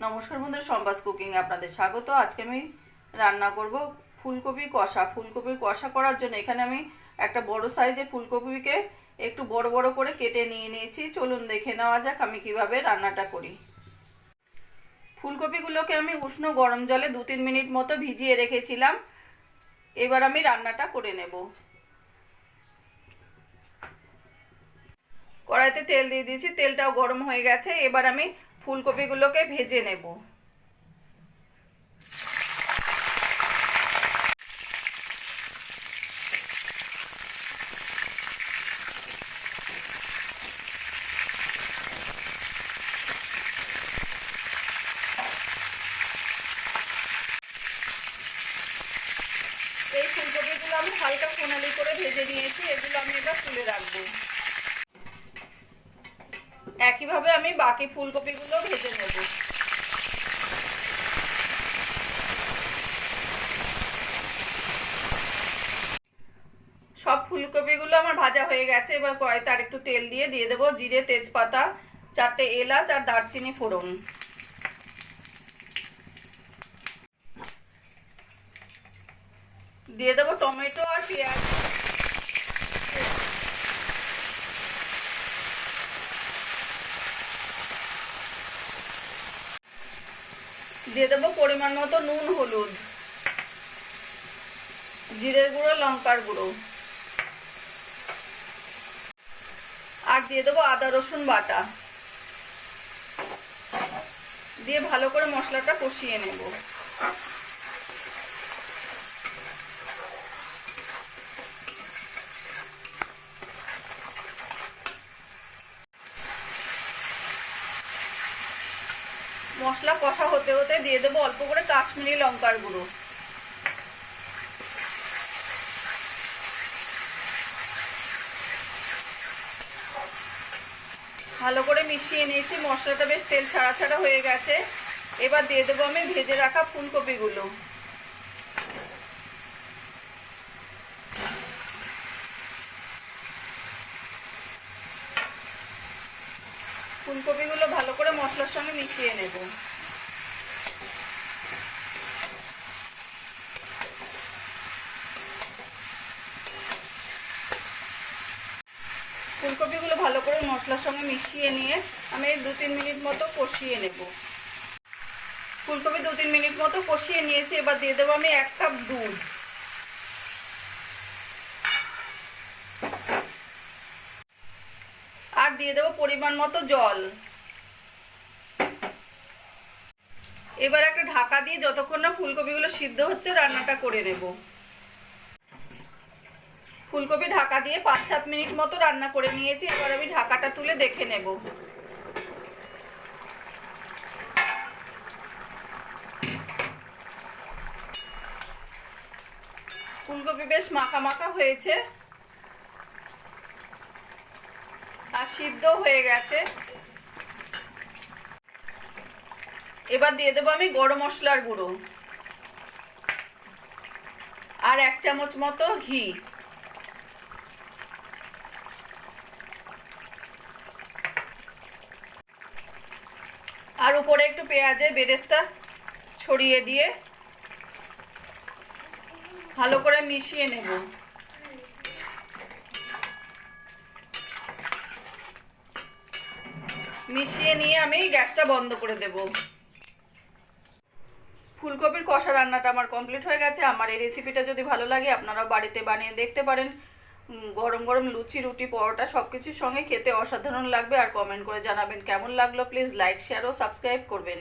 নমস্কার বন্ধুরা, সম্বাস কুকিং এ আপনাদের স্বাগত। আজকে আমি রান্না করব ফুলকপি কষা। ফুলকপির কষা করার জন্য এখানে আমি একটা বড় সাইজের ফুলকপিকে একটু বড় বড় করে কেটে নিয়েছি। চলুন দেখে নেওয়া যাক আমি কিভাবে রান্নাটা করি। ফুলকপিগুলোকে আমি উষ্ণ গরম জলে 2-3 মিনিট মতো ভিজিয়ে রেখেছিলাম। এবার আমি রান্নাটা করে নেব। কড়াইতে তেল দিয়ে দিয়েছি, তেলটাও গরম হয়ে গেছে। এবার আমি ফুলকপিগুলোকে ভেজে নেব। এই ফুলকপিগুলো আমি হালকা সোনালি করে ভেজে নিয়েছি, এগুলো আমি এবার তুলে রাখবো। একইভাবে আমি বাকি ফুলকপিগুলো ভেজে নেব। সব ফুলকপিগুলো আমার ভাজা হয়ে গেছে। এবার কড়াইতে আর একটু তেল দিয়ে দেবো জিরে, তেজপাতা, 4টে এলাচ আর দারচিনি ফোড়ন। দিয়ে দেবো টমেটো আর পেঁয়াজ। দিয়ে দেবো পরিমাণ মতো নুন, হলুদ, জিরের গুঁড়ো, লঙ্কার গুঁড়ো, আর দিয়ে দেবো আদা রসুন বাটা। দিয়ে ভালো করে মশলাটা কষিয়ে নেব। মশলা কষা হতে হতে দিয়ে দেবো অল্প করে কাশ্মীরি লঙ্কার গুঁড়ো। ভালো করে মিশিয়ে নিয়েছি, মশলাটা বেশ তেল ছাড়া ছাড়া হয়ে গেছে। এবার দিয়ে দেবো আমি ভেজে রাখা ফুলকপিগুলো। ফুলকপিগুলো ভালো করে মশলার সঙ্গে মিশিয়ে নেব। ফুলকপিগুলো ভালো করে মশলার সঙ্গে মিশিয়ে নিয়ে আমি 2-3 মিনিট মতো কষিয়ে নেব। ফুলকপি 2-3 মিনিট মতো কষিয়ে নিয়েছি। এবার দিয়ে দেবো আমি 1 কাপ দুধ। আর দিয়ে দেবো পরিমাণ মতো জল। এবার একটা ঢাকা দিয়ে যতক্ষণ না ফুলকপিগুলো সিদ্ধ হচ্ছে রান্নাটা করে নেব। ফুলকপি ঢাকা দিয়ে 5-7 মিনিট মতো রান্না করে নিয়েছি। এবার আমি ঢাকাটা তুলে দেখে নেব। ফুলকপি বেশ মাখা মাখা হয়েছে আর সিদ্ধ হয়ে গেছে। এবার দিয়ে দেবো আমি গরম মশলার গুঁড়ো আর 1 চামচ মতো ঘি। আর উপরে একটু পেঁয়াজের বেরেস্তা ছড়িয়ে দিয়ে ভালো করে মিশিয়ে নেব। মিশিয়ে নিয়ে আমি গ্যাসটা বন্ধ করে দেব। ফুলকপির কষা রান্নাটা আমার কমপ্লিট হয়ে গেছে। আমার এই রেসিপিটা যদি ভালো লাগে আপনারাও বাড়িতে বানিয়ে দেখতে পারেন। গরম গরম লুচি, রুটি, পরোটা সব কিছুর সঙ্গে খেতে অসাধারণ লাগবে। আর কমেন্ট করে জানাবেন কেমন লাগলো। প্লিজ লাইক, শেয়ার ও সাবস্ক্রাইব করবেন।